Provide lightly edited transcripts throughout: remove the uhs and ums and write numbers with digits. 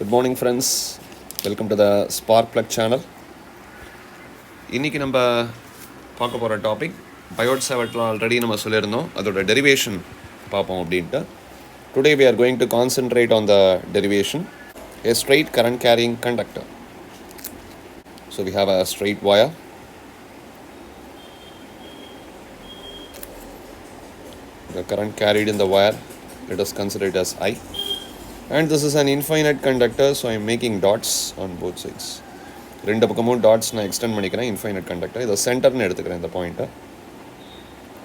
Good morning friends, welcome to the Spark Plug channel. இன்னைக்கு நம்ம பார்க்க போகிற டாபிக் பயோட் சேவட்டில் ஆல்ரெடி நம்ம சொல்லியிருந்தோம் அதோட டெரிவேஷன் பார்ப்போம் அப்படின்ட்டு. Today we are going to concentrate on the derivation, a straight current carrying conductor. So we have a straight wire. The current carried in the wire, let us consider it as I. And this is an infinite conductor, so I am making dots on both sides. ரெண்டு பக்கமும் dots நான் extend பண்ணிக்கிறேன். Infinite conductor இதை சென்டர்னு எடுத்துக்கிறேன். இந்த பாயிண்ட்டை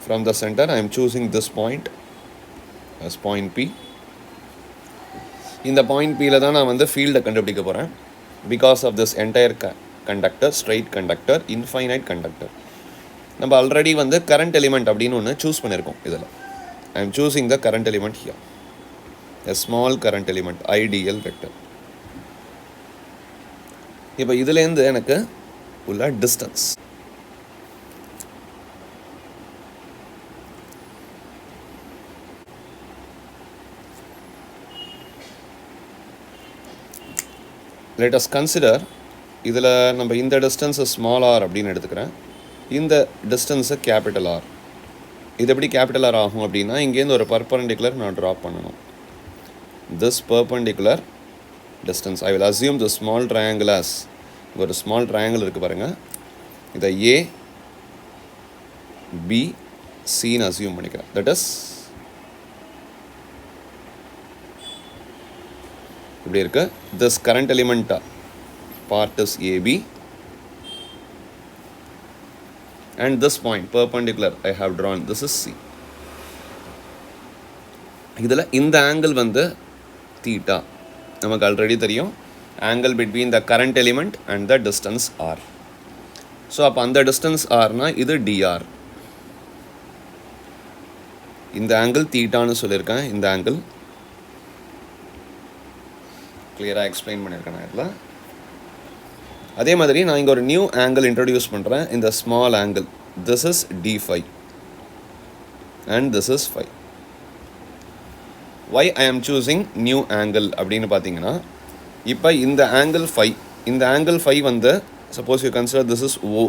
from the centre I am choosing this point as point B. இந்த பாயிண்ட் பியில் தான் நான் வந்து ஃபீல்டை கண்டுபிடிக்க போகிறேன். Because of this entire conductor, straight conductor, infinite conductor. நம்ம ஆல்ரெடி வந்து கரண்ட் எலிமெண்ட் அப்படின்னு ஒன்று சூஸ் பண்ணியிருக்கோம். இதில் I am choosing the current element here, a small current element, IDL vector. இப்போ இதுலேருந்து எனக்கு உள்ள டிஸ்டன்ஸ் let us consider, இதில் நம்ம இந்த டிஸ்டன்ஸை ஸ்மால் ஆர் அப்படின்னு எடுத்துக்கிறேன், இந்த டிஸ்டன்ஸை கேபிட்டல் ஆர். இது எப்படி கேபிட்டல் ஆர் ஆகும் அப்படின்னா, இங்கேருந்து ஒரு பர்பெண்டிகுலர் நான் ட்ராப் பண்ணணும். This perpendicular distance, I will assume the small triangle as ஒரு small triangle இருக்கு பாருங்க, இதை A B C ன்னு assume பண்ணிக்கிறேன். That is இப்படி இருக்கு. This current element part is AB and this point perpendicular I have drawn, this is C. இதில் இந்த ஆங்கிள் வந்து தீட்டா நமக்கு ஆல்ரெடி தெரியும். Angle between the current element and the distance R. So அப்போ அந்த டிஸ்டன்ஸ் ஆர்னா இது டிஆர். இந்த ஆங்கிள் தீட்டான்னு சொல்லியிருக்கேன். இந்த ஆங்கிள் கிளியராக எக்ஸ்பிளைன் பண்ணியிருக்கேன் நான் இதில். அதே மாதிரி நான் இங்கே ஒரு நியூ ஆங்கிள் இன்ட்ரடியூஸ் பண்ணுறேன். இந்த small angle, this is D5 and this is 5. why I am choosing new angle அப்படின்னு பார்த்தீங்கன்னா, இப்போ இந்த ஆங்கிள் 5, இந்த ஆங்கிள் 5 வந்து suppose you consider this is O.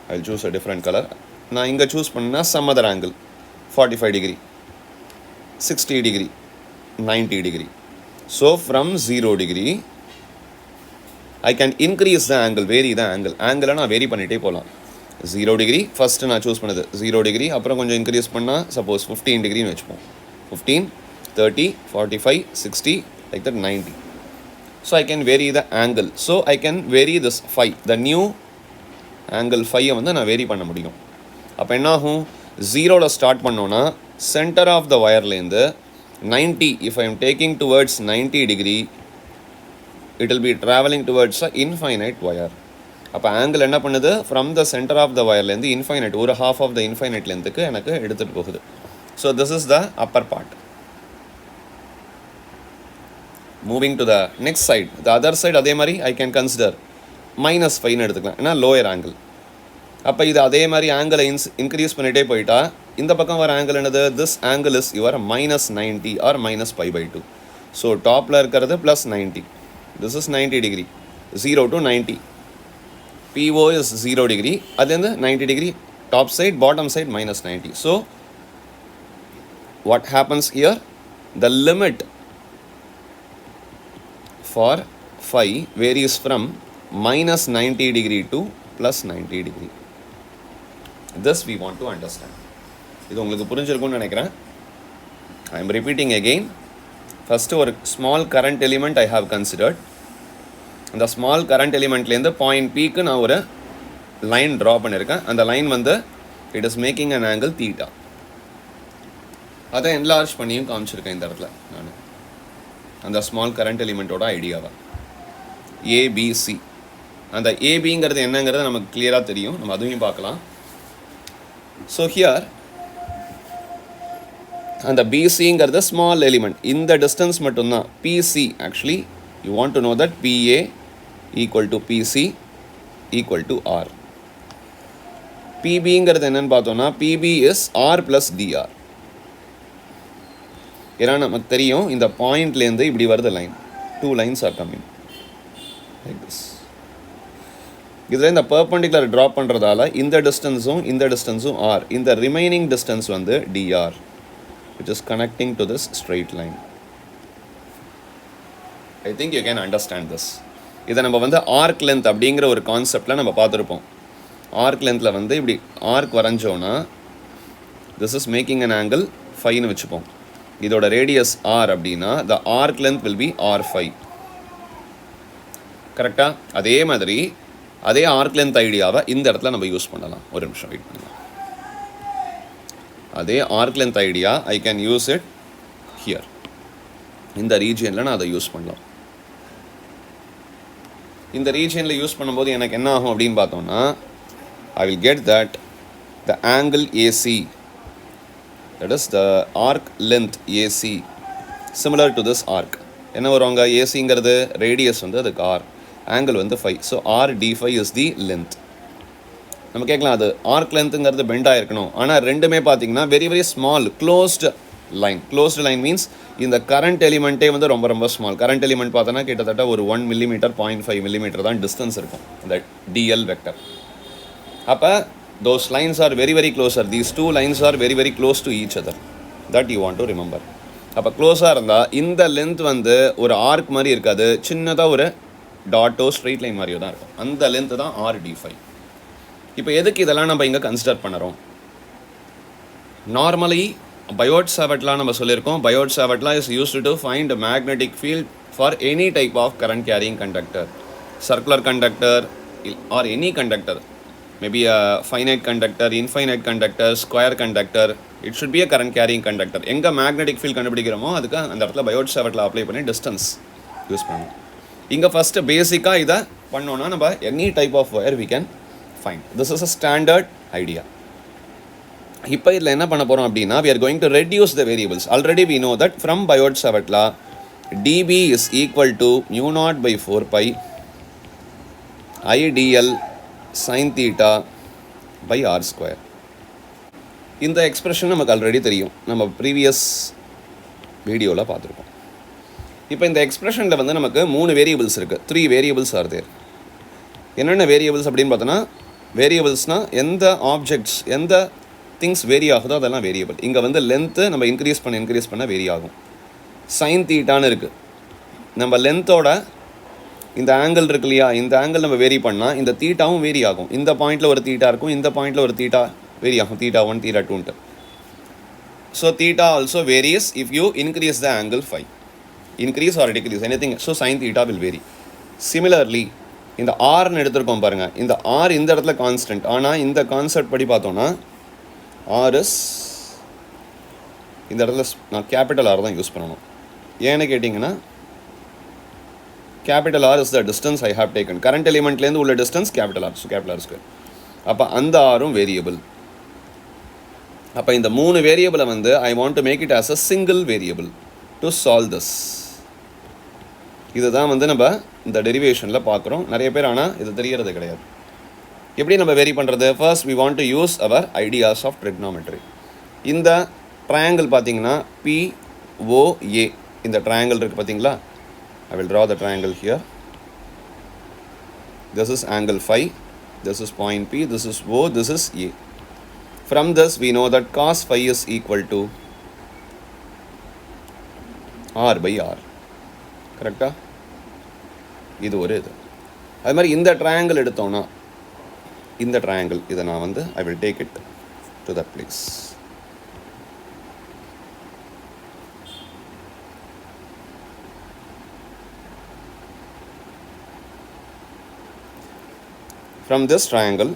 I'll choose a different color. நான் இங்கே சூஸ் பண்ணா some other angle, 45 degree, 60 degree, 90 degree. So from 0 degree I can increase the angle, vary the angle. ஆங்கிளை நான் vary பண்ணிகிட்டே போகலாம். 0 degree first நான் choose பண்ணது 0 degree, அப்புறம் கொஞ்சம் இன்க்ரீஸ் பண்ணால் சப்போஸ் 15 டிகிரின்னு வச்சுப்போம். 15, 30, 45, 60, like that 90. So I can vary the angle. So I can vary this 5, the new angle 5 வந்து நான் வேரி பண்ண முடியும். அப்போ என்ன ஆகும், 0ல் ஸ்டார்ட் பண்ணோன்னா சென்டர் ஆஃப் த வயர்லேருந்து 90, if I am taking towards 90 degree, it will be traveling towards a infinite wire. அப்போ ஆங்கிள் என்ன பண்ணுது, from the centre of the வயர்லேருந்து இன்ஃபைனைட், ஒரு ஹாஃப் ஆஃப் த இன்ஃபைனைட் லென்த்துக்கு எனக்கு எடுத்துகிட்டு போகுது. So this is the upper part. Moving to the next side, the other side அதே மாதிரி ஐ கேன் கன்சிடர் -5ன்னு எடுத்துக்கலாம், ஏன்னா லோயர் ஆங்கிள். அப்போ இது அதே மாதிரி ஆங்கிளை இன்க்ரீஸ் பண்ணிகிட்டே போயிட்டா இந்த பக்கம் வர ஆங்கிள் என்னது, this angle is your -90 or -π/2. So டாப்பில் இருக்கிறது +90, this is 90 degree, 0 to 90. PO is 0 degree, அதுலேருந்து 90 degree, top side, bottom side -90. So what happens here, the limit for phi varies from -90 degree to +90 degree. This we want to understand. இது உங்களுக்கு புரிஞ்சிருக்கும்னு நினைக்கிறேன். I am repeating again. First ஒரு small current element I have considered. அந்த small current எலிமெண்ட்லேருந்து point பிக்கு நான் ஒரு line draw பண்ணியிருக்கேன். அந்த லைன் வந்து it is making an angle theta. அதை என்லார்ஜ் பண்ணியும் காமிச்சிருக்கேன் இந்த இடத்துல நான், அந்த ஸ்மால் கரண்ட் எலிமெண்ட்டோட ஐடியாவை. ஏபிசி, அந்த ஏபிங்கிறது என்னங்கிறது நமக்கு கிளியராக தெரியும், நம்ம அதுவும் பார்க்கலாம். ஸோ ஹியர் அந்த பிசிங்கிறது ஸ்மால் எலிமெண்ட், இந்த டிஸ்டன்ஸ் மட்டும்தான். PC actually you want to know that PA equal to PC equal to R. PBங்கிறது என்னன்னு பார்த்தோம்னா, PB is R plus DR. ஏன்னா நமக்கு தெரியும் இந்த பாயிண்ட்லேருந்து இப்படி வருது line, 2 lines are coming like this. இதில் இந்த பர்பண்டிகுலர் ட்ராப் பண்ணுறதால இந்த டிஸ்டன்ஸும் ஆர், இந்த ரிமைனிங் டிஸ்டன்ஸ் வந்து TR, which is connecting to this straight line. I think you can understand this. இதை நம்ம வந்து ஆர்க் லென்த் அப்படிங்கிற ஒரு கான்செப்டில் நம்ம பார்த்துருப்போம். ஆர்க் லென்த்தில் வந்து இப்படி ஆர்க் வரைஞ்சோன்னா this is making an angle ஃபைன்னு வச்சுப்போம். இதோட ரேடியஸ் ஆர் அப்படின்னா the arc length will be r5. கரெக்டாக? அதே மாதிரி அதே ஆர்க் லென்த் ஐடியாவை இந்த இடத்துல நம்ம யூஸ் பண்ணலாம். ஒரு நிமிஷம் வெயிட் பண்ணலாம். அதே arc length idea I can use it here. இந்த ரீஜியனில் நான் அதை யூஸ் பண்ணலாம். இந்த ரீஜியனில் யூஸ் பண்ணும்போது எனக்கு என்ன ஆகும் அப்படின்னு பார்த்தோம்னா, I will get that the angle AC, that is the arc length AC similar to this arc. என்ன வருவாங்க? ஏசிங்கிறது ரேடியஸ் வந்து அதுக்கு ஆர், ஆங்கிள் வந்து 5. So R d5 is the length. நம்ம கேட்கலாம் அது ஆர்க் லென்த்துங்கிறது பெண்ட் ஆகிருக்கணும். ஆனால் ரெண்டுமே பார்த்தீங்கன்னா very very small closed line. Closed line means இந்த கரண்ட் எலிமெண்ட்டே வந்து ரொம்ப ரொம்ப ஸ்மால். கரண்ட் எலிமெண்ட் பார்த்தோன்னா கிட்டத்தட்ட ஒரு 1 mm 0.5 mm தான் டிஸ்டன்ஸ் இருக்கும் இந்த டிஎல் வெக்டர். அப்போ those lines are very very closer. These two lines are very very close to each other. That you want to remember. அப்போ க்ளோஸாக இருந்தால் இந்த லென்த் வந்து ஒரு ஆர்க் மாதிரி இருக்காது, சின்னதாக ஒரு டாட்டோ ஸ்ட்ரெயிட் லைன் மாதிரியோ தான் இருக்கும். அந்த லென்த்து தான் RD5. இப்போ எதுக்கு இதெல்லாம் நம்ம இங்கே கன்சிடர் பண்ணுறோம்? நார்மலி பயோட் சாவர்ட்லாம் நம்ம சொல்லியிருக்கோம். Biot Savart law is used to find magnetic field for any type of current carrying conductor, circular conductor or any conductor. Maybe a finite conductor, infinite conductor, square conductor. It should be a current carrying conductor. எங்கே magnetic field கண்டுபிடிக்கிறோமோ அதுக்கு அந்த இடத்துல Biot சாவர்ட்டில் apply பண்ணி distance use பண்ணணும். இங்கே first பேசிக்காக இதை பண்ணோன்னா நம்ம any type of wire we can find. This is a standard idea. இப்போ இதில் என்ன பண்ண போகிறோம் அப்படின்னா, we are going to reduce the variables. Already we know that from Biot Savart law, dB is equal to mu naught by 4 pi IDL sin theta by r square. இந்த expression நமக்கு ஆல்ரெடி தெரியும், நம்ம ப்ரீவியஸ் வீடியோவில் பார்த்துருக்கோம். இப்போ இந்த எக்ஸ்பிரஷனில் வந்து நமக்கு 3 வேரியபிள்ஸ் இருக்குது. 3 வேரியபிள்ஸ் ஆர் தேர். என்னென்ன வேரியபிள்ஸ் அப்படின்னு பார்த்தோன்னா, வேரியபிள்ஸ்னால் எந்த ஆப்ஜெக்ட்ஸ் எந்த திங்ஸ் வேரி ஆகுதோ அதெல்லாம் வேரியபிள். இங்கே வந்து லென்த்து நம்ம இன்க்ரீஸ் பண்ண வேரி ஆகும். சைன் தீட்டான்னு இருக்குது. நம்ம லென்த்தோட இந்த ஆங்கிள் இருக்கு இல்லையா, இந்த ஆங்கிள் நம்ம வேரி பண்ணால் இந்த தீட்டாவும் வேரி ஆகும். இந்த பாயிண்டில் ஒரு தீட்டா இருக்கும், இந்த பாயிண்டில் ஒரு தீட்டா வேரி ஆகும், தீட்டா 1 தீட்டா 2ன்ட்டு. So theta also varies if you increase the angle 5, increase or decrease anything. So sine theta will vary. Similarly இந்த ஆர்னு எடுத்துருக்கோம் பாருங்கள், இந்த ஆர் இந்த இடத்துல கான்ஸ்டன்ட். ஆனால் இந்த கான்செப்ட் படி பார்த்தோன்னா ஆர்எஸ் இந்த இடத்துல நான் கேபிட்டல் ஆர் தான் யூஸ் பண்ணணும். ஏன்னு கேட்டிங்கன்னா, capital R is the distance I have taken. Current எலிமெண்ட்லேருந்து உள்ள distance capital R, so capital R square. அப்போ அந்த ஆரும் வேரியபிள். அப்போ இந்த 3 வேரியபிளை வந்து I want to make it as a single variable to solve this. இதுதான் வந்து நம்ம இந்த டெரிவேஷனில் பார்க்குறோம். நிறைய பேர் ஆனால் இது தெரியறது கிடையாது. எப்படி நம்ம வேரி பண்ணுறது? First we want to use our ideas of trigonometry. இந்த ட்ரையாங்கிள் பார்த்தீங்கன்னா POA, இந்த ட்ரையாங்கிள் இருக்குது பார்த்தீங்களா? I will draw the triangle here. This is angle phi, this is point P, this is O, this is A. From this we know that cos phi is equal to R by R. கரெக்டா? இது ஒரு இது. அது மாதிரி இந்த triangle எடுத்தோன்னா, இந்த triangle இதை நான் வந்து I will take it to that place. From this triangle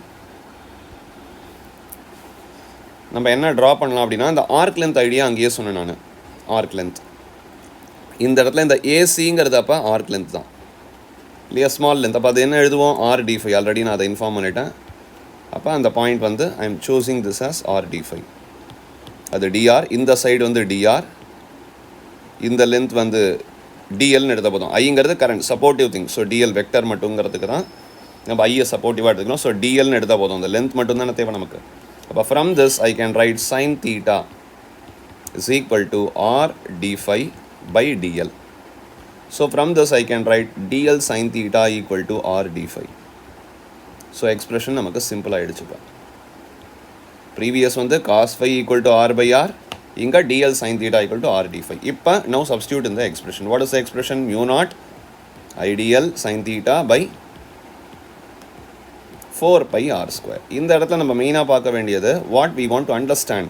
நம்ம என்ன ட்ரா பண்ணலாம் அப்படின்னா, இந்த ஆர்க் லென்த் ஐடியா அங்கேயே சொன்னேன் நான். ஆர்க் லென்த் இந்த இடத்துல இந்த ஏசிங்கிறது அப்போ ஆர்க் லென்த் தான் இல்லையா, ஸ்மால் லென்த். அப்போ அது என்ன எழுதுவோம்? RD5. ஆல்ரெடி நான் அதை இன்ஃபார்ம் பண்ணிட்டேன். அப்போ அந்த பாயிண்ட் வந்து ஐ am choosing this as RD5. அது டிஆர், இந்த சைடு வந்து டிஆர், இந்த லென்த் வந்து டிஎல்னு எடுத்த போதும். ஐங்கிறது current supportive thing. So DL vector மட்டுங்கிறதுக்கு தான் நம்ம ஐயை சப்போர்ட்டிவாக எடுத்துக்கணும். ஸோ டிஎல்னு எடுத்தால் போதும், அந்த லென்த் மட்டும் தானே தேவை நமக்கு. அப்போ from this I can write sine theta is equal to r d phi by dl. So from this I can write dl sin theta equal to r d phi. So expression நமக்கு simple ஆயிடுச்சுப்பா. Previous வந்து cos phi equal to r by r, இங்க dl sin theta equal to r d phi. இப்போ now substitute in the expression. What is the expression? Mu naught idl sin theta by 4 pi r square. இந்த இடத்துல நம்ம மெயினாக பார்க்க வேண்டியது what we want to understand.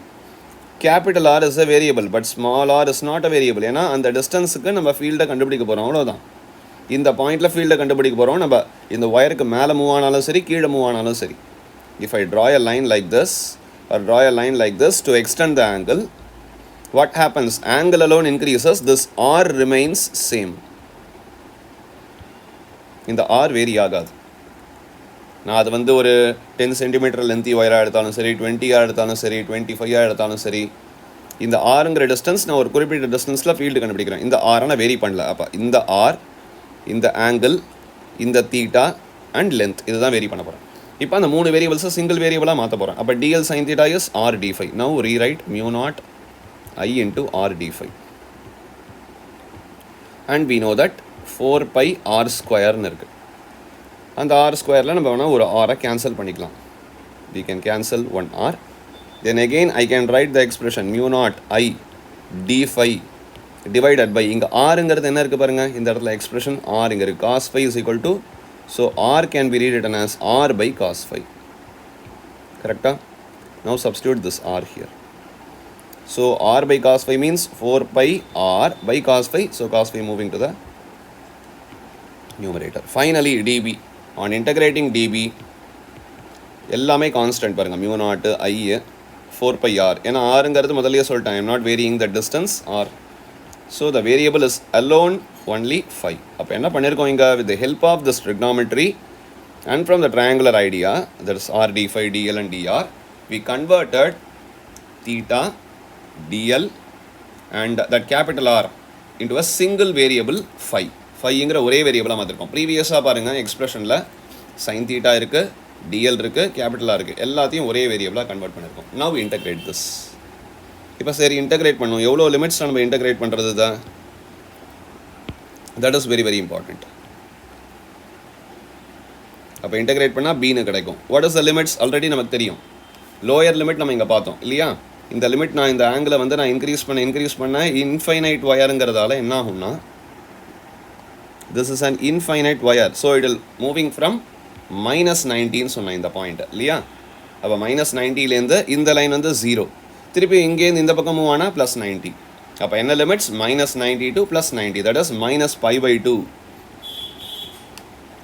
Capital R is a variable but small r is not a variable. ஏன்னா அந்த டிஸ்டன்ஸுக்கு நம்ம ஃபீல்டை கண்டுபிடிக்க போகிறோம், அவ்வளோதான். இந்த பாயிண்டில் ஃபீல்டை கண்டுபிடிக்க போகிறோம். நம்ம இந்த ஒயருக்கு மேலே மூவ் ஆனாலும் சரி, கீழே மூவ் ஆனாலும் சரி. If I draw a line like this or draw a line like this to extend the angle, what happens? Angle alone increases, this r remains same. இந்த r வேரி ஆகாது. நான் அது வந்து ஒரு 10 சென்டிமீட்டர் லென்த்தி ஒயராக எடுத்தாலும் சரி, 20 எடுத்தாலும் சரி, 25 எடுத்தாலும் சரி, இந்த ஆறுங்கிற டிஸ்டன்ஸ் நான் ஒரு குறிப்பிட்ட டிஸ்டன்ஸில் ஃபீல்டு கண்டுபிடிக்கிறேன். இந்த ஆரை நான் வேரி பண்ணல. அப்போ இந்த ஆர், இந்த ஆங்கிள், இந்த தீட்டா அண்ட் லென்த், இதுதான் வேரி பண்ண போகிறேன். இப்போ அந்த 3 வேரியபிள்ஸை சிங்கிள் வேரியபிளாக மாற்ற போகிறேன். அப்போ dl sin theta is r d phi. Now rewrite mu naught I into r d phi. And we know that 4 pi r squareன்னு இருக்குது. அந்த r ஸ்கொயரில் நம்ம வேணால் ஒரு r கேன்சல் பண்ணிக்கலாம். We can cancel one r. Then again I can write the expression mu naught I d phi divided by, இங்கே rங்கிறது என்ன இருக்குது பாருங்கள், இந்த இடத்துல எக்ஸ்பிரஷன் r இங்கே இருக்குது. cos phi is equal to, so r can be rewritten as r by cos phi. Correcta? Now substitute this r here. So r by cos phi means 4 pi r by cos phi. So cos phi moving to the numerator. Finally db. On integrating db, எல்லாமே constant பாருங்கள். Mu nought I 4 pi r. ஏன்னா ஆறுங்கிறது முதல்லையே சொல்லிட்டேன், I am not varying the distance R. So the variable is alone only 5. அப்போ என்ன பண்ணியிருக்கோம் இங்கே, with the help of this trigonometry and from the triangular idea, that is r d phi dl and dr, we converted theta dl and that capital R into a single variable phi. ஃபைங்கிற ஒரே வேரியபிளாக மாற்றிருக்கோம். ப்ரீவியஸாக பாருங்கள் எக்ஸ்பிரஷனில் sine theta இருக்குது, TL இருக்குது, கேபிட்டலாக இருக்குது, எல்லாத்தையும் ஒரே வேரியபிளாக convert பண்ணியிருக்கோம். Now integrate this. இப்போ சரி இன்டகிரேட் பண்ணுவோம். எவ்வளோ லிமிட்ஸ் நம்ம இன்டகிரேட் பண்ணுறது தான், that is very very important. அப்போ இன்டகிரேட் பண்ணால் பீனு கிடைக்கும். What is the limits already நமக்கு தெரியும். லோயர் லிமிட் நம்ம இங்கே பார்த்தோம் இல்லையா. இந்த லிமிட் நான் இந்த ஆங்கிளை வந்து நான் இன்க்ரீஸ் பண்ண இன்ஃபைனைட் ஒயருங்கிறதால என்ன ஆகும்னா, this is an infinite wire, so it will moving from -19 சொன்ன இந்த பாயிண்ட் இல்லையா. அப்போ -90லேருந்து இந்த லைன் வந்து 0, திருப்பி இங்கேருந்து இந்த பக்கம் மூவ் ஆனால் +90. அப்போ என்ன limits, -90 to +90, that is -π/2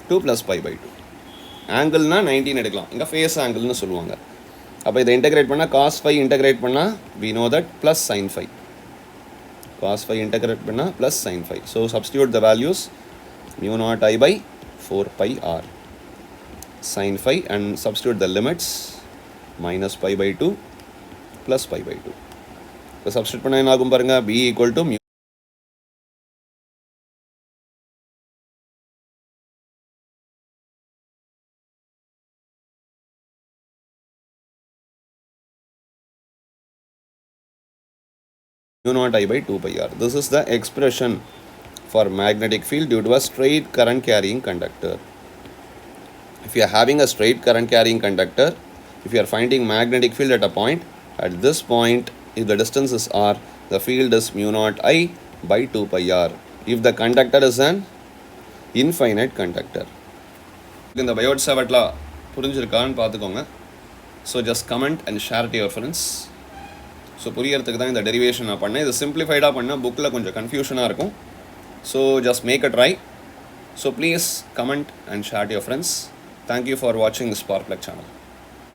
to +π/2. ஆங்கிள்னா 19 எடுக்கலாம், இங்கே ஃபேஸ் ஆங்கிள்னு சொல்லுவாங்க. அப்போ இதை இன்டகிரேட் பண்ணால் cos phi இன்டகிரேட் பண்ணால் we know that plus sin phi. cos phi integrate பண்ணால் plus sin phi. So substitute the values mu naught I by 4 pi r sin phi and substitute the limits -π/2 plus π/2. இப்போ substitute பண்ணால் என்ன ஆகும் பாருங்க, b equal to mu naught I by 2 pi r. This is the expression for magnetic field due to a straight current carrying conductor. If you are having a straight current carrying conductor, if you are finding magnetic field at a point, at this point, if the distance is r, the field is mu naught I by 2 pi r. If the conductor is an infinite conductor. இந்த பயோட் சாவட்ல புரிஞ்சிருக்கான்னு பார்த்துக்கோங்க. So just comment and share to your friends. So புரியறதுக்கு தான் இந்த derivation நான் பண்ணேன். இது சிம்பிளிஃபைடாக பண்ணால் புக்கில் கொஞ்சம் கன்ஃபியூஷனாக இருக்கும். So just make a try. So please comment and share to your friends. Thank you for watching the Spark Plug channel.